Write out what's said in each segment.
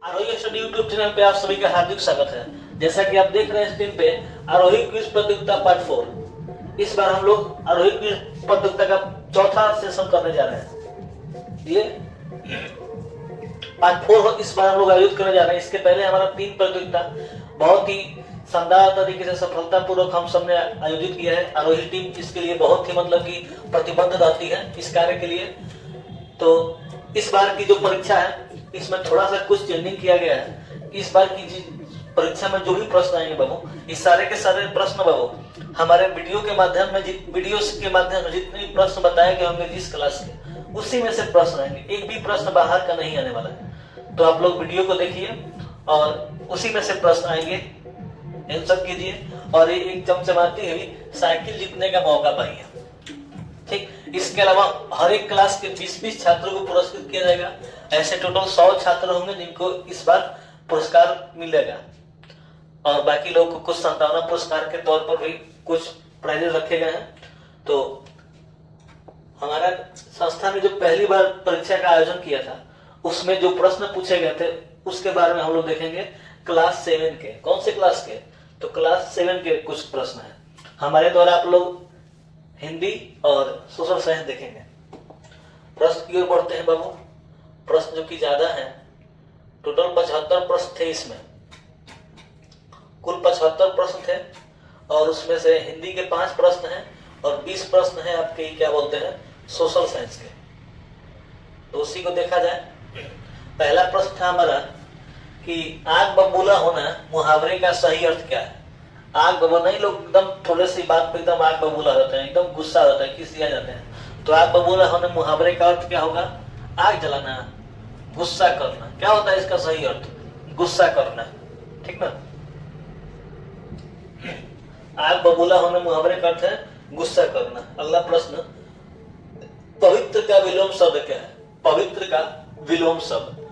आरोही study YouTube channel पे आप सभी का हार्दिक स्वागत है। जैसा कि आप देख रहे हैं स्क्रीन पे आरोही क्विज प्रतियोगिता पार्ट 4। इस बार हम लोग आरोही क्विज प्रतियोगिता का चौथा सेशन करने जा रहे हैं। ये पार्ट 4 इस बार हम लोग आयोजित करने जा रहे हैं। इसके पहले हमारा 3 प्रतियोगिता बहुत ही शानदार तरीके से सफलतापूर्वक हम सबने आयोजित किया है। आरोही टीम इसके लिए बहुत ही मतलब की प्रतिबद्ध रहती है इस कार्य के लिए। तो इस बार की जो परीक्षा है इसमें थोड़ा सा कुछ चेंजिंग किया गया है। इस बार की परीक्षा में जो भी प्रश्न आएंगे बाबू, इस सारे के सारे प्रश्न बाबू हमारे वीडियो के माध्यम में जितने भी प्रश्न बताए गए होंगे जिस क्लास के, उसी में से प्रश्न आएंगे। एक भी प्रश्न बाहर का नहीं आने वाला है। तो आप लोग वीडियो को देखिए और उसी में से प्रश्न आएंगे, आंसर कीजिए और एक चमचमाती हुई साइकिल जीतने का मौका पाइए। ठीक, इसके अलावा हर एक क्लास के 20-20 छात्रों को पुरस्कृत किया जाएगा। ऐसे टोटल 100 छात्र होंगे जिनको इस बार पुरस्कार मिलेगा और बाकी लोगों को कुछ सांत्वना पुरस्कार के तौर पर भी कुछ प्राइजेस रखे गए हैं। तो हमारा संस्था ने जो पहली बार परीक्षा का आयोजन किया था उसमें जो प्रश्न पूछे गए थे उसके बारे में हम लोग देखेंगे। क्लास 7 के, कौन से क्लास के? तो क्लास 7 के कुछ प्रश्न है हमारे द्वारा। आप लोग हिंदी और सोशल साइंस देखेंगे। प्रश्न की ओर बढ़ते हैं बाबू। प्रश्न जो कि ज्यादा है, टोटल 75 प्रश्न थे इसमें, कुल 75 प्रश्न थे और उसमें से हिंदी के 5 प्रश्न हैं और 20 प्रश्न हैं आपके क्या बोलते हैं सोशल साइंस के। तो उसी को देखा जाए। पहला प्रश्न था हमारा कि आग बबूला होना मुहावरे का सही अर्थ क्या है? आग बबूला नहीं, लोग एकदम थोड़े सी बात पे एकदम आग बबूला होते हैं, एकदम गुस्सा होता है, खिसिया जाते हैं। तो आग बबूला होने मुहावरे का अर्थ क्या होगा? आग जलाना, गुस्सा करना। क्या होता है इसका सही अर्थ? गुस्सा करना। ठीक ना, आग बबूला होने मुहावरे का अर्थ है गुस्सा करना। अगला प्रश्न, पवित्र का विलोम शब्द क्या है? पवित्र का विलोम शब्द,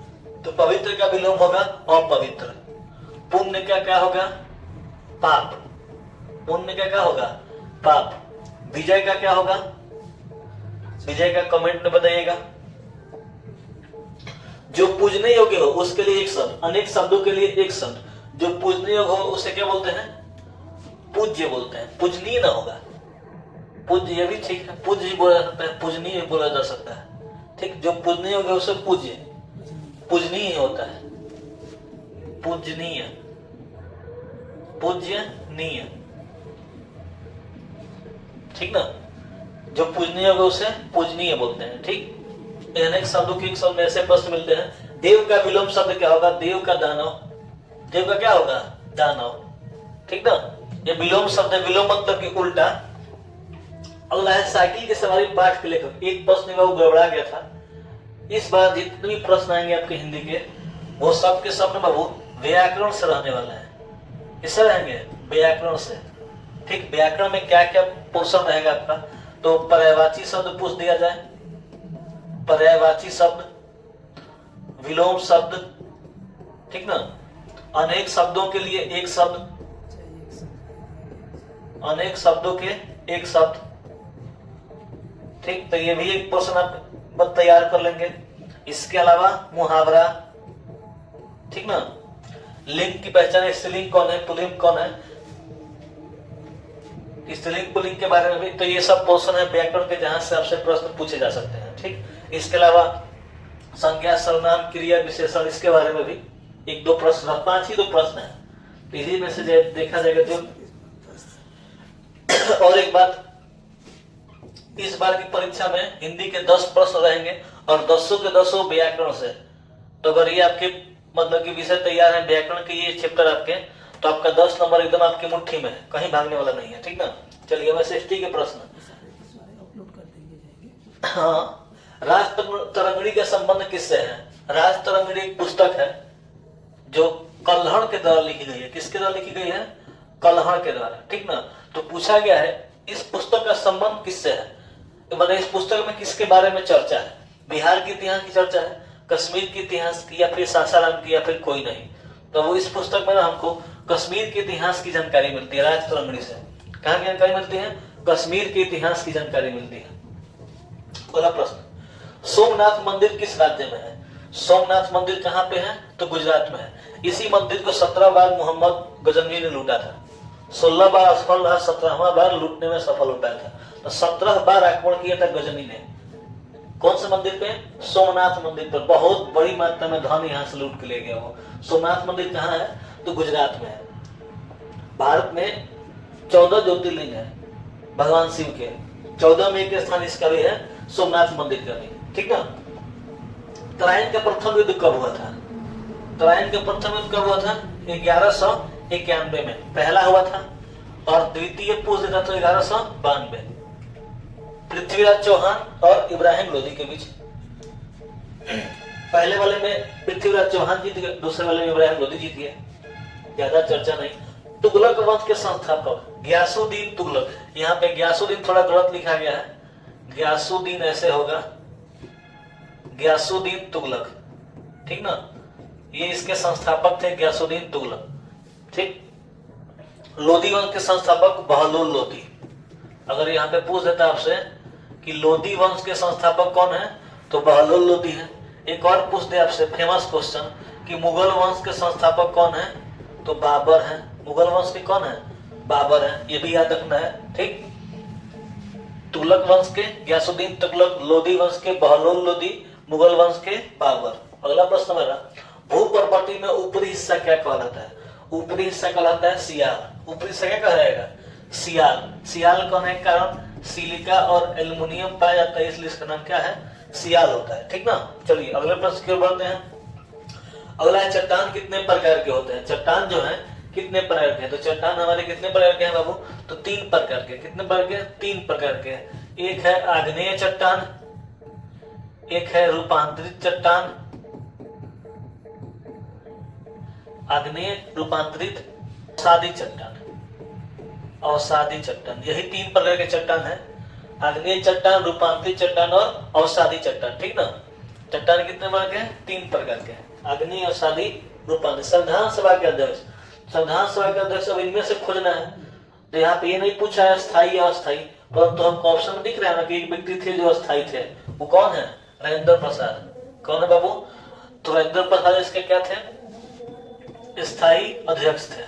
तो पवित्र का विलोम होगा अपवित्र। पुण्य का क्या होगा? पाप। पुण्य का क्या होगा? पाप। विजय का क्या होगा? विजय का कमेंट में बताइएगा। जो पूजने योग्य हो उसके लिए एक शब्द, अनेक शब्दों के लिए एक शब्द। जो पूजने योग्य हो उसे क्या बोलते हैं? पूज्य बोलते हैं। पूजनीय ना होगा, पूज्य ये भी ठीक है, पूज्य ही बोला जाता है, पूजनीय बोला जा सकता है। ठीक, जो पूजनीय योग्य उसे पूज्य, पूजनीय होता है, पूजनीय, पूज्यनीय। ठीक ना, जो पूजनीय होगा उसे पूजनीय बोलते हैं। ठीक, अनेक शब्दों के एक शब्द ऐसे प्रश्न मिलते हैं। देव का विलोम शब्द क्या होगा? देव का दानव। देव का क्या होगा? दानव। ठीक ना, ये विलोम शब्द है। विलोम मतलब कि उल्टा। अगला है साइकिल की सवारी पाठ के लेखक। एक प्रश्न वो गड़बड़ा गया था। इस बार जितने भी प्रश्न आएंगे आपके हिंदी के वो सब के सब बाबू व्याकरण से रहने वाला है। किससे रहेंगे? व्याकरण से। ठीक, व्याकरण में क्या क्या पोर्शन रहेगा आपका? तो पर्यायवाची शब्द पूछ दिया जाए, पर्यायवाची शब्द, विलोम शब्द, ठीक ना, अनेक शब्दों के लिए एक शब्द, अनेक शब्दों के एक शब्द। ठीक, तो ये भी एक पोर्शन आप तैयार कर लेंगे। इसके अलावा मुहावरा, ठीक ना, लिंग की पहचान, स्त्रीलिंग कौन है, पुल्लिंग कौन है, स्त्रीलिंग पुल्लिंग के बारे में भी। तो ये सब पोर्शन है व्याकरण के जहां से आपसे प्रश्न पूछे जा सकते हैं। ठीक, इसके अलावा संज्ञा, सर्वनाम, क्रिया, विशेषण, इसके बारे में भी 1-2 प्रश्न, 5 ही तो प्रश्न है। तो इसी में से देखा जाएगा जो। और एक बात, इस बार की परीक्षा में हिंदी के 10 प्रश्न रहेंगे और 10 के 10 व्याकरण से। तो अगर ये आपके मतलब कि विषय तैयार है व्याकरण के ये चैप्टर आपके, तो आपका 10 नंबर एकदम आपकी मुट्ठी में है, कहीं भागने वाला नहीं है। ठीक ना, चलिए अब SST के प्रश्न। हाँ, राज तरंगिणी का संबंध किससे है? राज तरंगिणी एक पुस्तक है जो कल्हड़ के द्वारा लिखी गई है। किसके द्वारा लिखी गई है? कल्हड़ के द्वारा। ठीक ना, तो पूछा गया है इस पुस्तक का संबंध किससे है? तो मतलब इस पुस्तक में किसके बारे में चर्चा है? बिहार के इतिहास की चर्चा है, कश्मीर के इतिहास की, या फिर सासाराम की, या फिर कोई नहीं। तो वो इस पुस्तक में ना हमको कश्मीर के इतिहास की जानकारी मिलती है राज तरंगिणी से। कहाँ की जानकारी मिलती है? कश्मीर के इतिहास की जानकारी मिलती है। अगला प्रश्न, सोमनाथ मंदिर किस राज्य में है? सोमनाथ मंदिर कहाँ पे है? तो गुजरात में है। इसी मंदिर को 17 बार मोहम्मद गजनवी ने लूटा था। 16 बार असफल रहा, 17वां बार लूटने में सफल हो पाया था। तो 17 बार आक्रमण किया था गजनी ने। कौन से मंदिर पे? सोमनाथ मंदिर पर। बहुत बड़ी मात्रा में धन यहाँ से लूट के ले गया वो। सोमनाथ मंदिर कहाँ है? तो गुजरात में है। भारत में 14 ज्योतिर्लिंग है भगवान शिव के, 14 में एक स्थान इसका भी है, सोमनाथ मंदिर का भी। ठीक ना। तराइन का प्रथम युद्ध कब हुआ था? तराइन का प्रथम युद्ध कब हुआ था? 1191 में पहला हुआ था, और द्वितीय पूछ था तो 1192, पृथ्वीराज चौहान और इब्राहिम लोदी के बीच। पहले वाले में पृथ्वीराज चौहान जीत गए, दूसरे वाले में इब्राहिम लोदी जीत गए, ज्यादा चर्चा नहीं। तुगलक वंश के संस्थापक गयासुद्दीन तुगलक। यहाँ पे गयासुद्दीन थोड़ा गलत लिखा गया है, गयासुद्दीन ऐसे होगा, गयासुद्दीन तुगलक। ठीक ना। ये इसके संस्थापक थे गयासुद्दीन तुगलक। ठीक। लोदी वंश के संस्थापक बहलोल लोदी। अगर यहाँ पे पूछ देता आपसे कि लोदी वंश के संस्थापक कौन है, तो बहलोल लोदी है। एक और पूछ दे आपसे फेमस क्वेश्चन कि मुगल वंश के संस्थापक कौन है, तो बाबर है। मुगल वंश के कौन है? बाबर है। ये भी याद रखना है। ठीक। तुगलक वंश के गयासुद्दीन तुगलक, लोदी वंश के बहलोल लोदी, मुगल वंश के बाबर। अगला प्रश्न मेरा, भूपर्वती में ऊपरी हिस्सा क्या कहलाता है? ऊपरी हिस्सा कहलाता है सियाल। ऊपरी हिस्सा क्या कहलाएगा? सियाल। सियाल कहने के कारण सिलिका और एल्युमिनियम पाया जाता है, इसलिए इसका नाम क्या है? सियाल होता है। ठीक ना। चलिए अगले प्रश्न की ओर बढ़ते हैं। अगला है चट्टान कितने प्रकार के होते हैं? चट्टान जो है कितने प्रकार के हैं? तो चट्टान हमारे कितने प्रकार के हैं बाबू? तो 3 प्रकार के। कितने प्रकार के? 3 प्रकार के। एक है आग्नेय चट्टान, एक है रूपांतरित चट्टान, आग्नेय, रूपांतरित, अवसादी चट्टान। अवसादी चट्टान, यही 3 प्रकार के चट्टान है। आग्नेय चट्टान, रूपांतरित चट्टान और अवसादी चट्टान। ठीक ना। चट्टान कितने प्रकार के हैं? 3 प्रकार के हैं, आग्नेय, अवसादी, रूपांतरित। संविधान सभा के अध्यक्ष, संविधान सभा के अध्यक्ष अब इनमें से खोजना है। तो यहाँ पे ये नहीं पूछा है स्थायी या अस्थायी, परंतु हमको ऑप्शन दिख रहा है ना कि एक व्यक्ति थे जो अस्थायी थे। वो कौन है? राजेंद्र प्रसाद। कौन है बाबू? तो राजेंद्र प्रसाद इसके क्या थे? स्थायी अध्यक्ष थे।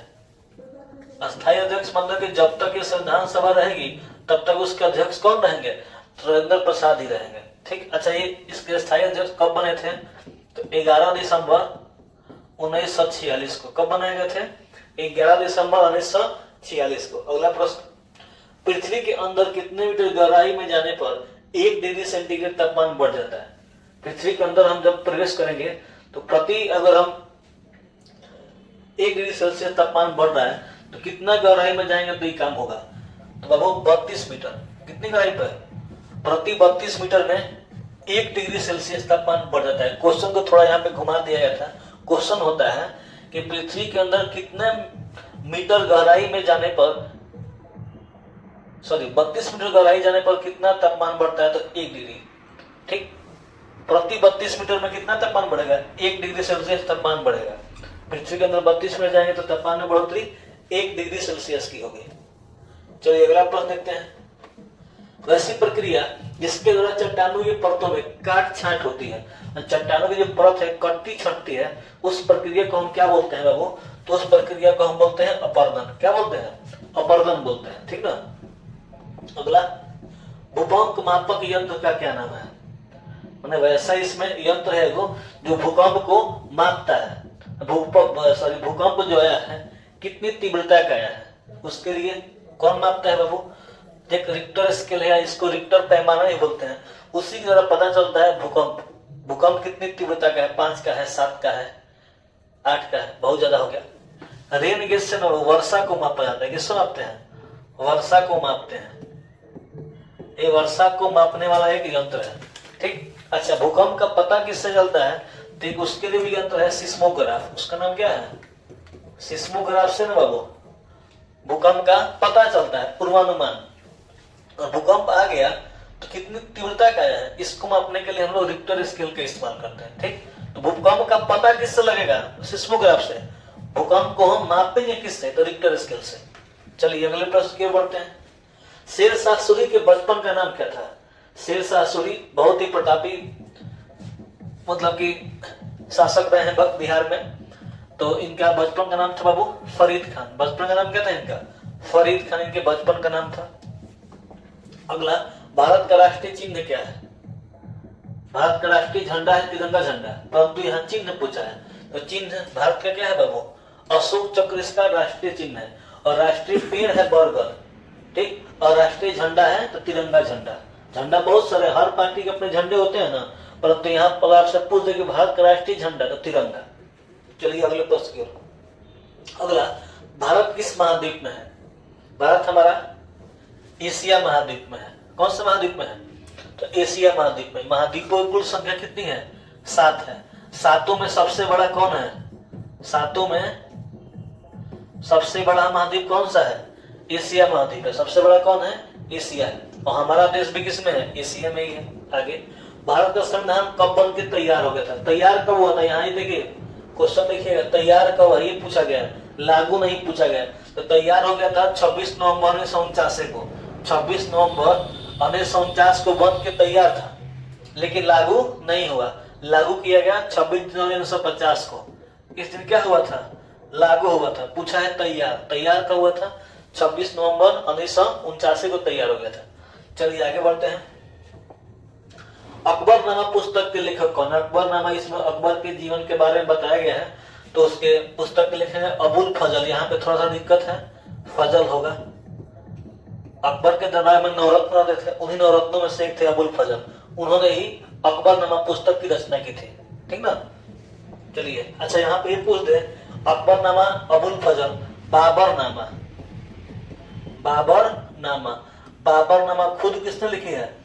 अस्थायी अध्यक्ष मतलब कि जब तक ये संविधान सभा रहेगी तब तक उसके अध्यक्ष कौन रहेंगे? तो राजेंद्र प्रसाद ही रहेंगे। ठीक। अच्छा, ये इसके स्थायी अध्यक्ष कब बने थे? तो 11 दिसंबर 1946 को। कब बनाए गए थे? 11 दिसंबर 1946 को। अगला प्रश्न, पृथ्वी के अंदर कितने मीटर गहराई में जाने पर 1 डिग्री सेंटीग्रेड तापमान बढ़ जाता है? पृथ्वी के अंदर हम जब प्रवेश करेंगे तो अगर हम 1 डिग्री सेल्सियस तापमान बढ़ रहा है तो कितना गहराई में जाएंगे तो ये काम होगा? तो बाबू 32 मीटर। कितनी गहराई पर? प्रति 32 मीटर में 1 डिग्री सेल्सियस तापमान बढ़ जाता है। क्वेश्चन को थोड़ा यहाँ पे घुमा दिया गया था। क्वेश्चन होता है कि पृथ्वी के अंदर कितने मीटर गहराई में जाने पर, 32 मीटर गहराई जाने पर कितना तापमान बढ़ता है? तो 1 डिग्री। ठीक। प्रति 32 मीटर में कितना तापमान बढ़ेगा? 1 डिग्री सेल्सियस तापमान बढ़ेगा। पृथ्वी के अंदर 32 मीटर जाएंगे तो तापमान में बढ़ोतरी 1 डिग्री सेल्सियस की होगी। चलिए अगला प्रश्न देखते हैं। वैसी प्रक्रिया जिसके द्वारा चट्टानों की परतों में काट छांट होती है, चट्टानों की जो परत है कटती छटती है, उस प्रक्रिया को हम क्या बोलते हैं बाबू? तो उस प्रक्रिया को हम बोलते हैं अपर्दन। क्या बोलते हैं? अपर्दन बोलते हैं। ठीक ना। अगला, भूकंप मापक यंत्र का क्या नाम है? मैंने वैसा इसमें यंत्र है जो भूकंप को मापता है। भूकंप जो है कितनी तीव्रता का है, उसके लिए कौन मापता है बाबू? एक रिक्टर स्केल है, इसको रिक्टर पैमाना ही बोलते हैं। उसी के द्वारा पता चलता है भूकंप कितनी तीव्रता का है, 5 का है, 7 का है, 8 का है, बहुत ज्यादा हो गया। रेन गेज से वर्षा को मापा जाता है। किसको मापते हैं? वर्षा को मापते हैं। ये वर्षा को मापने वाला एक यंत्र है। ठीक। अच्छा, भूकंप का पता किससे चलता है? तो उसके लिए भी यंत्र है सिस्मोग्राफ। उसका नाम क्या है? सिस्मोग्राफ से ना बाबू भूकंप का पता चलता है, पूर्वानुमान। और भूकंप आ गया तो कितनी तीव्रता का है, इसको मापने के लिए हम लोग रिक्टर स्केल का इस्तेमाल करते हैं। ठीक। तो भूकंप का पता किससे लगेगा? सिस्मोग्राफ से। भूकंप को हम मापेंगे किससे? तो रिक्टर स्केल से। चलिए अगले प्रश्न की ओर बढ़ते हैं। शेरशाह सूरी के बचपन का नाम क्या था? शेरशाह सूरी बहुत ही प्रतापी मतलब कि शासक रहे हैं बिहार में। तो इनका बचपन का नाम था बाबू फरीद खान। बचपन का नाम क्या था इनका? फरीद खान इनके बचपन का नाम था। अगला, भारत का राष्ट्रीय चिन्ह क्या है? भारत का राष्ट्रीय झंडा है तिरंगा झंडा, परंतु यहाँ चिन्ह पूछा है। तो चिन्ह भारत का क्या है बाबू? अशोक चक्र इसका राष्ट्रीय चिन्ह है, और राष्ट्रीय पेड़ है बरगद, ठीक, और राष्ट्रीय झंडा है तो तिरंगा झंडा। झंडा बहुत सारे, हर पार्टी के अपने झंडे होते हैं ना, परंतु यहाँ पर आपसे पूछ दे कि भारत का राष्ट्रीय झंडा तो तिरंगा। चलिए अगले प्रश्न की ओर। अगला, भारत किस महाद्वीप में है? भारत हमारा एशिया महाद्वीप में है। कौन से महाद्वीप में है? तो एशिया महाद्वीप में। महाद्वीपों की कुल संख्या कितनी है? 7 है। सातों में सबसे बड़ा कौन है? सातों में सबसे बड़ा महाद्वीप कौन सा है? एशिया महाद्वीप है। सबसे बड़ा कौन है? एशिया है। और हमारा देश भी किसमें है? एशिया में ही है। आगे, भारत का संविधान कब बन के तैयार हो गया था? तैयार कब हुआ था? यहाँ ही देखिए क्वेश्चन देखिएगा, तैयार कब है ये पूछा गया है, लागू नहीं पूछा गया। तो तैयार हो गया था 26 नवंबर 1949 को। 26 नवंबर 1949 को बन के तैयार था, लेकिन लागू नहीं हुआ। लागू किया गया 26 जनवरी 1950 को। इस दिन क्या हुआ था? लागू हुआ था। पूछा है तैयार, तैयार कब हुआ था? 26 नवंबर 1949 को तैयार हो गया था। चलिए आगे बढ़ते हैं। अकबरनामा पुस्तक के लेखक कौन है? अकबरनामा, इसमें अकबर के जीवन के बारे में बताया गया है, तो उसके पुस्तक के लेखक है अबुल फजल। यहाँ पे थोड़ा सा दिक्कत है, फजल होगा। अकबर के दरबार में नवरत्न रहते थे, उन्हीं नवरत्नों में से एक थे अबुल फजल। उन्होंने ही अकबरनामा पुस्तक की रचना की थी, ठीक ना। चलिए, अच्छा यहाँ पे पूछ दे, अकबरनामा, अबुल फजल, बाबरनामा। बाबरनामा, बाबरनामा खुद किसने लिखी है?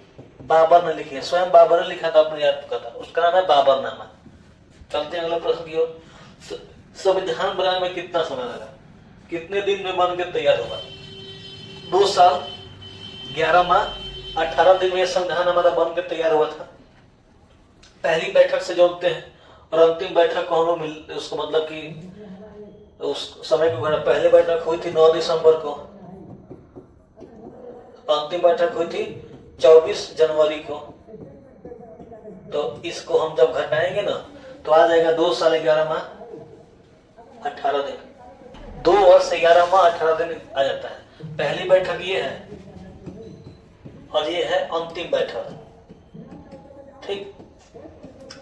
बाबर ने लिखी है, स्वयं बाबर ने लिखा था, आपने याद रखा था, उसका नाम है बाबरनामा। चलते हैं अगले प्रश्न की ओर। संविधान बनाने में कितना समय लगा? कितने दिन में बन के तैयार हुआ? 2 साल 11 माह 18 दिन में संविधान हमारा बन के तैयार हुआ था। पहली बैठक से जोड़ते हैं, और अंतिम बैठक को हम लोग मिल, उसको मतलब कि उस समय को पहली बैठक हुई थी 9 दिसंबर को, अंतिम बैठक हुई थी 24 जनवरी को। तो इसको हम जब घटाएंगे ना, तो आ जाएगा 2 साल 11 माह 18 दिन। 2 वर्ष 11 माह 18 दिन आ जाता है। पहली बैठक ये है, और ये है अंतिम बैठक, ठीक।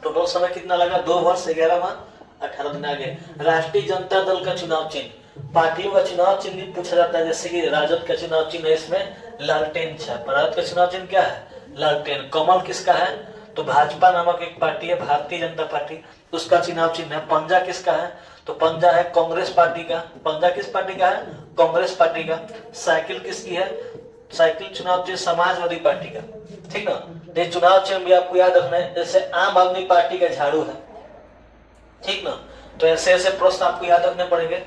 टोटल समय कितना लगा? 2 वर्ष 11 माह 18 दिन। आगे, राष्ट्रीय जनता दल का चुनाव चिन्ह। पार्टियों का चुनाव चिन्ह भी पूछा जाता है, जैसे कि राजद का चुनाव चिन्ह है इसमें लालटेन छाप। राजद का चुनाव चिन्ह क्या है? लालटेन। कमल किसका है? तो भाजपा नामक एक पार्टी है, भारतीय जनता पार्टी, उसका चुनाव चिन्ह है। पंजा किसका है? तो पंजा है कांग्रेस पार्टी का। पंजा किस पार्टी का है? कांग्रेस पार्टी का। साइकिल किसकी है? साइकिल चुनाव चिन्ह समाजवादी पार्टी का, ठीक ना। ये चुनाव चिन्ह भी आपको याद रखना है, जैसे आम आदमी पार्टी का झाड़ू है, ठीक ना। तो ऐसे ऐसे प्रश्न आपको याद रखने पड़ेंगे।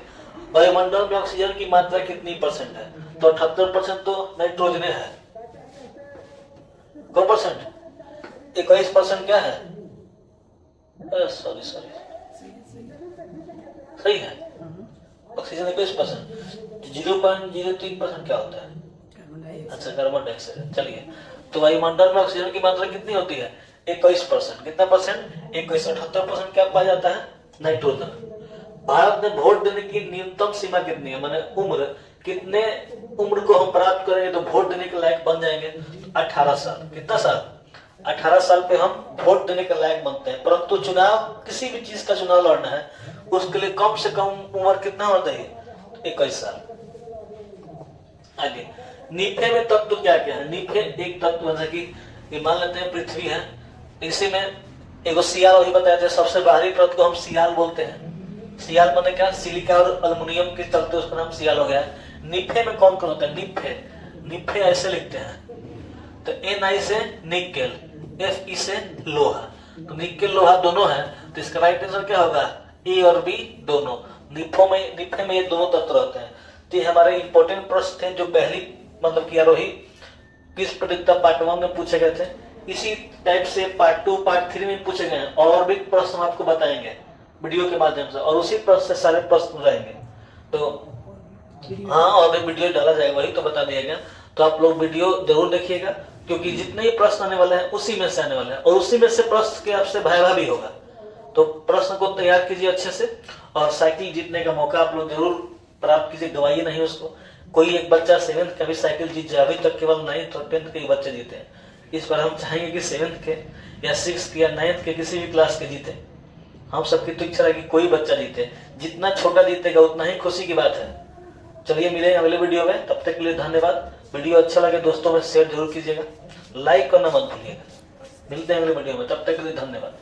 वायुमंडल में ऑक्सीजन की मात्रा कितनी % है? तो 78% तो नाइट्रोजन है। 2%? 21% क्या है? सॉरी सही है, ऑक्सीजन 21%। 0.03% क्या होता है? अच्छा, कार्बन डाइऑक्साइड। चलिए, तो वायुमंडल में ऑक्सीजन की मात्रा कितनी होती है? 21%। कितना परसेंट? 21। 78% क्या पाया जाता है? नाइट्रोजन। भारत में वोट देने की न्यूनतम सीमा कितनी है? माने उम्र, कितने उम्र को हम प्राप्त करेंगे तो वोट देने के लायक बन जाएंगे? 18 साल। कितना साल? 18 साल पे हम वोट देने के लायक बनते हैं। परंतु चुनाव, किसी भी चीज का चुनाव लड़ना है, उसके लिए कम से कम उम्र कितना होता है? 21 साल। आगे, नीफे में तत्व क्या क्या है? नीफे एक तत्व है, कि मान लेते हैं पृथ्वी है, इसी में एगो सियाल, वही बताया था, सबसे बाहरी परत को हम सियाल बोलते हैं। सियाल माने क्या? सिलिका और अल्युमिनियम के चलते उसका नाम सियाल हो गया है। नीफे में कौन कौन होता है? नीफे ऐसे लिखते हैं, तो Ni से निकेल, Fe से लोहा। तो निकेल लोहा दोनों है, तो इसका राइट आंसर क्या होगा? ए और बी दोनों। नीफे में ये दोनों तत्व रहते हैं। तो ये हमारे इंपोर्टेंट प्रश्न थे, जो पहली मतलब कि आरोही किस प्रतियोगिता पार्ट 1 में पूछे गए थे। इसी टाइप से पार्ट 2 पार्ट 3 में पूछे गए हैं, और भी प्रश्न आपको बताएंगे वीडियो के माध्यम से, और उसी प्रश्न से सारे प्रश्न रहेंगे। तो हाँ, और भी वीडियो डाला जाएगा, वही तो बता दिया गया। तो आप लोग वीडियो जरूर देखिएगा, क्योंकि जितने ही प्रश्न आने वाले हैं उसी में से आने वाले हैं, और उसी में से प्रश्न के आपसे वाइवा भी होगा। तो प्रश्न को तैयार कीजिए अच्छे से, और साइकिल जीतने का मौका आप लोग जरूर प्राप्त कीजिए, गवाइए नहीं उसको। कोई एक बच्चा 7th का भी साइकिल जीत जाए, अभी तक केवल 9th और 10th के ही बच्चे जीते हैं। इस पर हम चाहेंगे कि 7th के या 6th या 9th के किसी भी क्लास के जीते। हम सबकी तो इच्छा है कि कोई बच्चा जीते, जितना छोटा जीतेगा उतना ही खुशी की बात है। चलिए मिलेंगे अगले वीडियो में, तब तक के लिए धन्यवाद। वीडियो अच्छा लगे दोस्तों में शेयर जरूर कीजिएगा, लाइक करना मत भूलिएगा। मिलते हैं अगले वीडियो में, तब तक के लिए धन्यवाद।